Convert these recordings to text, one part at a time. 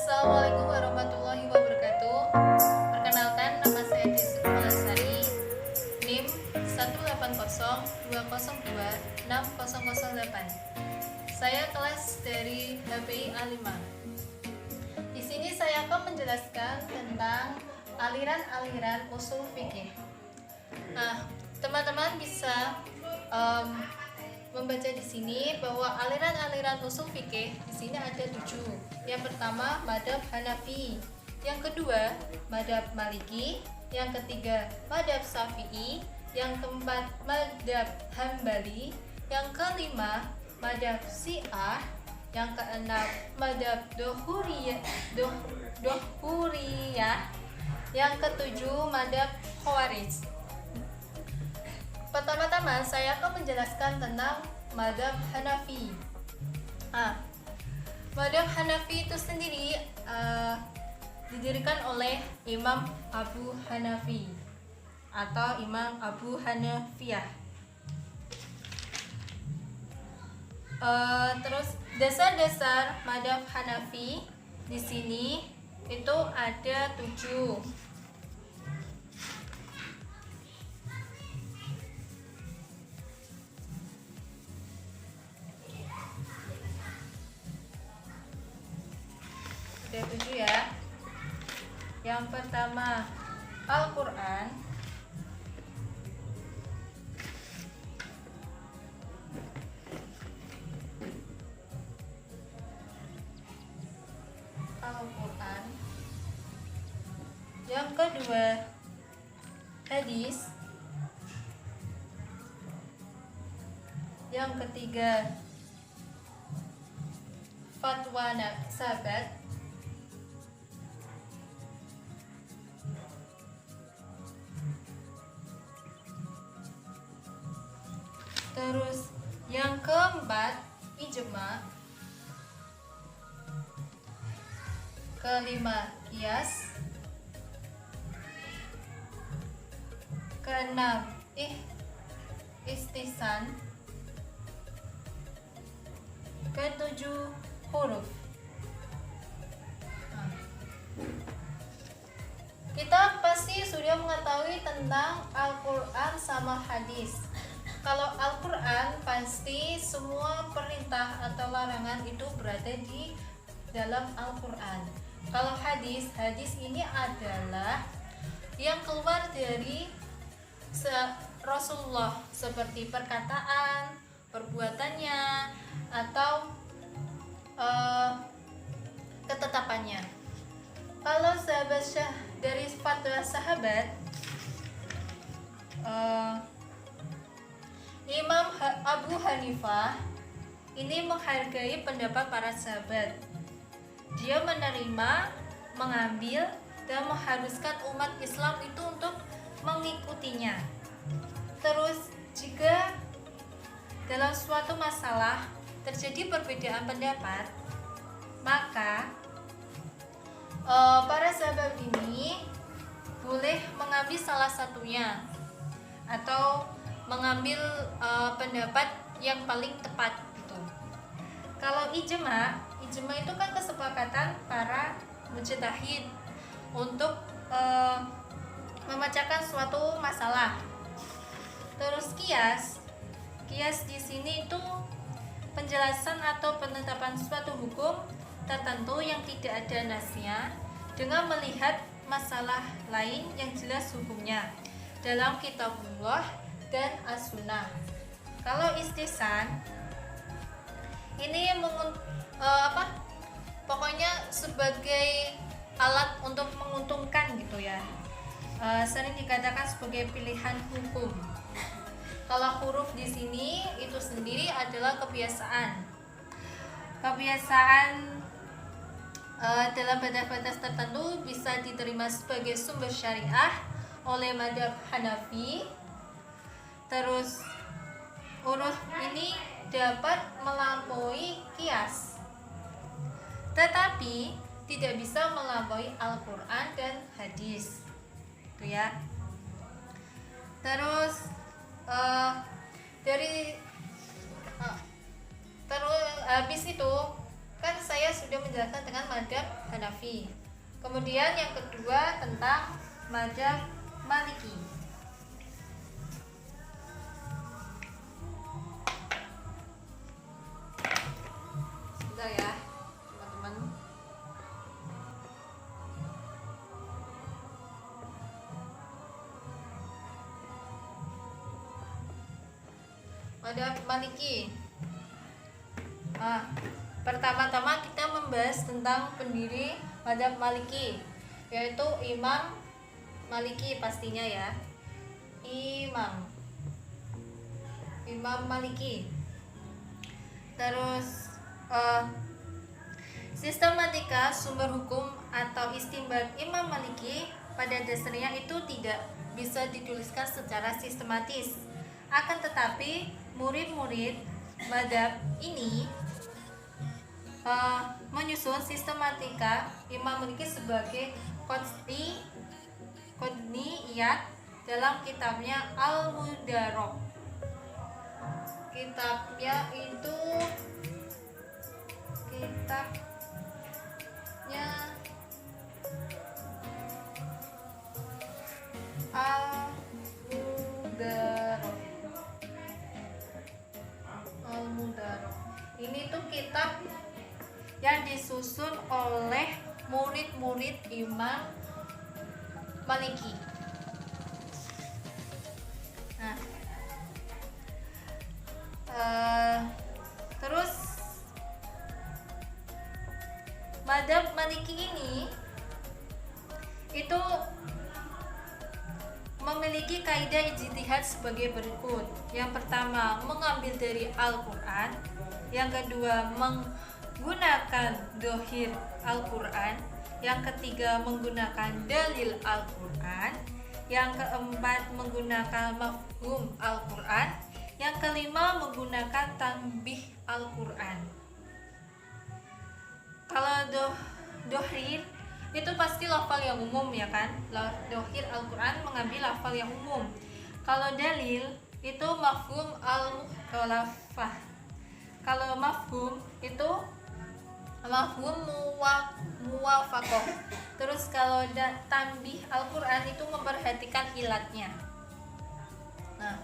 Assalamualaikum warahmatullahi wabarakatuh. Perkenalkan, nama saya Desi Malasari, NIM 18020260008. Saya kelas dari HPI A5. Di sini saya akan menjelaskan tentang aliran-aliran usul fikih. Nah, teman-teman bisa membaca di sini bahwa aliran-aliran usul fikih di sini ada 7. Yang pertama mazhab Hanafi, yang kedua mazhab Maliki, yang ketiga mazhab Syafi'i, yang keempat mazhab Hambali, yang kelima mazhab Syiah, yang keenam mazhab Dohuriyah, yang ketujuh mazhab Khawarij. Pertama-tama saya akan menjelaskan tentang mazhab Hanafi. Mazhab Hanafi itu sendiri didirikan oleh Imam Abu Hanafi atau Imam Abu Hanafiyah. Terus dasar-dasar mazhab Hanafi di sini itu ada 7. Ada 7 ya. Yang pertama Al-Quran, yang kedua hadis, yang ketiga fatwa sahabat, terus yang keempat ijma, kelima qiyas, keenam istihsan, ketujuh huruf. Kita pasti sudah mengetahui tentang Al-Quran sama hadis. Kalau Al-Quran pasti semua perintah atau larangan itu berada di dalam Al-Quran. Kalau hadis ini adalah yang keluar dari Rasulullah, seperti perkataan, perbuatannya, atau ketetapannya. Kalau dari fatwa sahabat, Imam Abu Hanifah ini menghargai pendapat para sahabat. Dia menerima, mengambil, dan mengharuskan umat Islam itu untuk mengikutinya. Terus jika dalam suatu masalah terjadi perbedaan pendapat, maka para sahabat ini boleh mengambil salah satunya atau mengambil pendapat yang paling tepat gitu. Kalau ijma itu kan kesepakatan para mujtahid untuk memecahkan suatu masalah. Terus qiyas di sini itu penjelasan atau penetapan suatu hukum tertentu yang tidak ada nasnya dengan melihat masalah lain yang jelas hukumnya dalam kitabullah dan as-sunnah. Kalau istihsan ini pokoknya sebagai alat untuk menguntungkan gitu ya. Sering dikatakan sebagai pilihan hukum. Kalau huruf di sini itu sendiri adalah kebiasaan dalam batas-batas tertentu bisa diterima sebagai sumber syariah oleh mazhab Hanafi. Terus huruf ini dapat melampaui qiyas, tetapi tidak bisa melampaui Al-Quran dan hadis, itu ya. Terus habis itu Kan saya sudah menjelaskan dengan madhab Hanafi. Kemudian yang kedua tentang madhab Maliki. Sebentar ya teman-teman. Madhab Maliki. Pertama-tama kita membahas tentang pendiri madhab Maliki, yaitu Imam Maliki pastinya ya. Imam Maliki. Terus sistematika sumber hukum atau istinbat Imam Maliki pada dasarnya itu tidak bisa dituliskan secara sistematis. Akan tetapi murid-murid madhab ini menyusun sistematika Imam Maliki sebagai qadniyat dalam kitabnya Al-Mudarrok. Kitabnya Al-Mudarrok. Ini tuh kitab yang disusun oleh murid-murid Imam Maliki. Nah, terus madhab Maliki ini itu memiliki kaidah ijtihad sebagai berikut. Yang pertama, mengambil dari Al-Quran. Yang kedua, menggunakan dohir Al-Quran. Yang ketiga, menggunakan dalil Al-Quran. Yang keempat, menggunakan mafhum Al-Quran. Yang kelima, menggunakan tanbih Al-Quran. Kalau dohir itu pasti lafal yang umum ya kan. Dohir Al-Quran mengambil lafal yang umum. Kalau dalil itu mafhum al-mukhalafah. Kalau mafhum itu mafhum muwafaqah. Terus kalau tanbih Al-Quran itu memperhatikan ilatnya. Nah,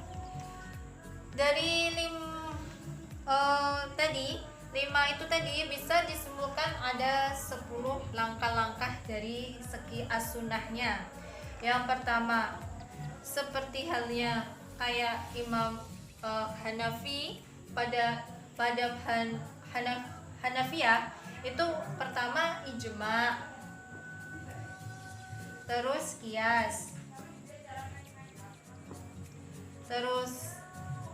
dari 5 itu tadi bisa disimpulkan ada 10 langkah-langkah dari segi as-sunnahnya. Yang pertama, seperti halnya kayak Imam Hanafi pada Hanafiyah itu pertama ijma, terus qiyas, terus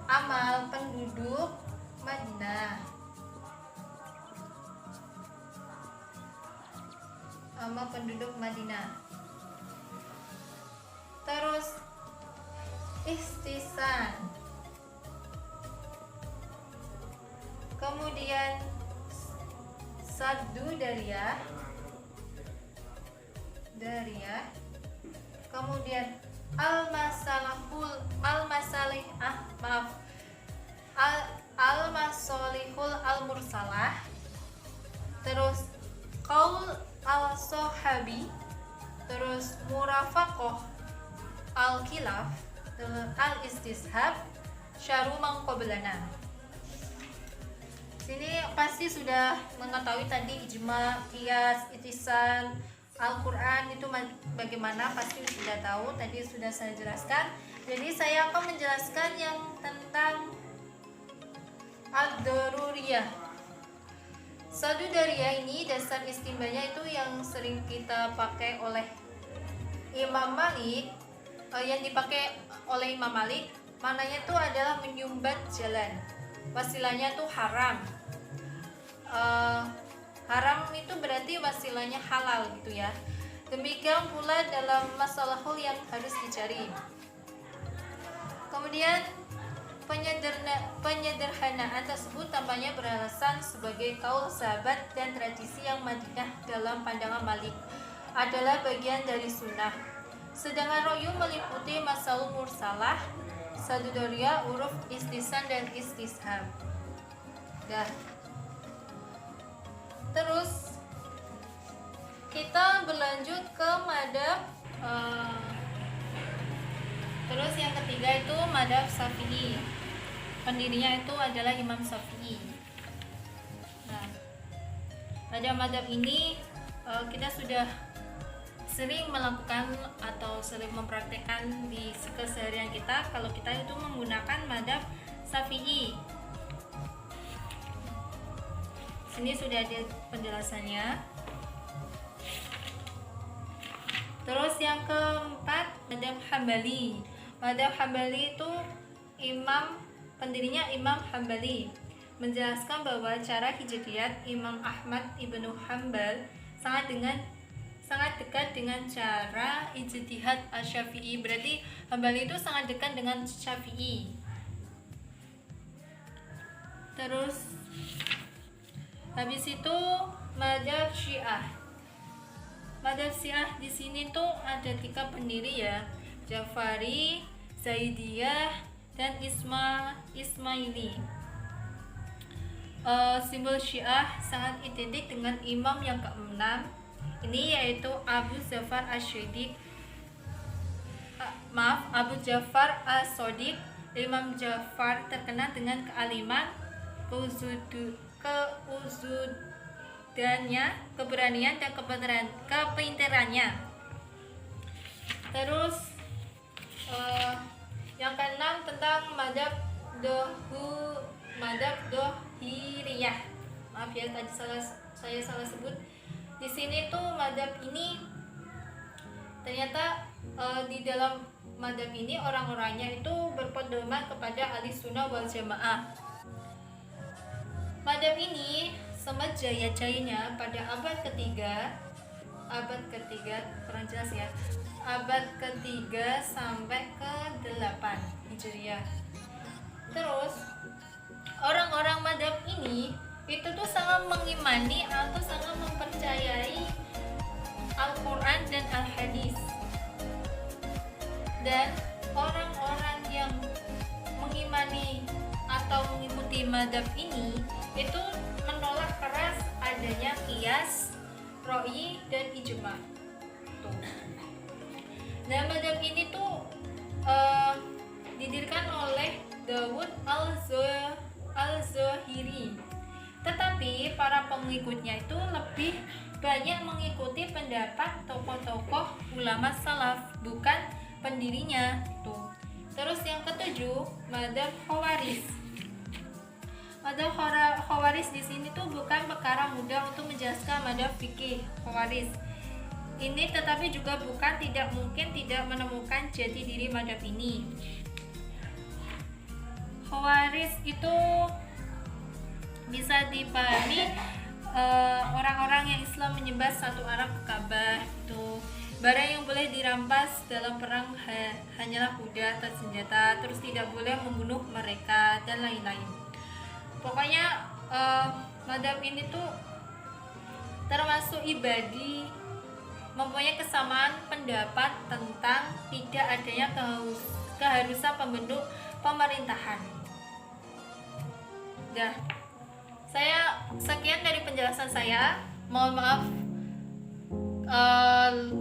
amal penduduk Madinah, terus istisan, kemudian saddu dariyah, kemudian al-masalihul al-mursalah, terus qaul al-sahabi, terus murafaqah al-khilaf, al-istishab, syaru mangqablana. Sini pasti sudah mengetahui tadi ijma, qiyas, itisan, Al-Quran itu bagaimana, pasti sudah tahu, tadi sudah saya jelaskan. Jadi saya akan menjelaskan yang tentang ad-daruriyah. Saddu dariyah ini dasar istinbatnya itu yang sering kita pakai oleh Imam Malik, yang dipakai oleh Imam Malik, maknanya itu adalah menyumbat jalan. Wasilahnya itu haram. Haram itu berarti wasilahnya halal gitu ya. Demikian pula dalam masalah hal yang harus dicari. Kemudian penyederhanaan tersebut tampaknya beralasan sebagai kaul sahabat dan tradisi yang Madinah dalam pandangan Malik adalah bagian dari sunnah. Sedangkan ro'yu meliputi masalah mursalah, saddu dariyah, uruf, istisan, dan istishab. Terus kita berlanjut ke madhab terus yang ketiga itu madhab Syafi'i. Pendirinya itu adalah Imam Syafi'i. Nah, pada madhab ini kita sudah sering melakukan atau sering mempraktekkan di keseharian kita kalau kita itu menggunakan madhab Syafi'i. Sini sudah ada penjelasannya. Terus yang keempat madhab Hambali. Madhab Hambali itu pendirinya Imam Hambali, menjelaskan bahwa cara hijriyat Imam Ahmad ibnu Hambal sangat dekat dengan cara ijtihad Asy-Syafi'i. Berarti Hambali itu sangat dekat dengan Syafi'i. Terus habis itu madhab Syiah. Madhab Syiah di sini tuh ada 3 pendiri ya, Ja'fari, Zaidiyah, dan Ismaili. Simbol Syiah sangat identik dengan imam yang ke-6. Ini yaitu Abu Ja'far As-Shadiq. Abu Ja'far As-Shadiq. Imam Ja'far terkenal dengan kealiman, keuzudannya, keberanian dan kepintarannya. Terus yang keenam tentang madhab Dohiriyah. Maaf ya tadi saya salah sebut. Di sini tuh madhab ini ternyata di dalam madhab ini orang-orangnya itu berpedoman kepada ahli sunnah wal jamaah. Madhab ini sempat jaya-jayanya pada abad ketiga, kurang jelas ya, abad ketiga sampai ke-8 Hijriah. Terus orang-orang madhab ini itu tuh sangat mengimani atau sangat mempercayai Al-Quran dan Al-Hadis. Dan orang-orang yang mengimani atau mengikuti madhab ini itu menolak keras adanya qiyas, ra'yi, dan ijma. Tuh. Nah, madhab ini tuh didirikan oleh Dawud al-Zahiri. Tetapi para pengikutnya itu lebih banyak mengikuti pendapat tokoh-tokoh ulama salaf, bukan pendirinya. Tuh. Terus yang ketujuh, madhab Khawarij. Madhab Khawarij di sini tuh bukan perkara mudah untuk menjelaskan madhab fikih Khawarij ini, tetapi juga bukan tidak mungkin tidak menemukan jati diri madhab ini. Khawarij itu bisa dipahami orang-orang yang Islam menyembah satu arah ke Ka'bah. Itu barang yang boleh dirampas dalam perang hanyalah kuda atau senjata, terus tidak boleh membunuh mereka dan lain-lain. Pokoknya madhab ini tuh termasuk ibadi, mempunyai kesamaan pendapat tentang tidak adanya keharusan pembentuk pemerintahan. Dah, saya sekian dari penjelasan saya. Mohon maaf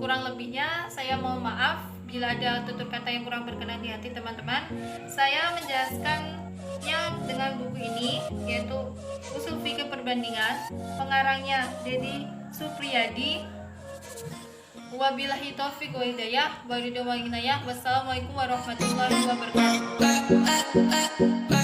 kurang lebihnya, saya mohon maaf bila ada tutur kata yang kurang berkenan di hati teman-teman. Saya menjelaskannya dengan buku ini, yaitu Ushul Fikih Perbandingan, pengarangnya Dedi Supriyadi. Wabillahi taufiq wa hidayah. Wassalamualaikum warahmatullahi wabarakatuh.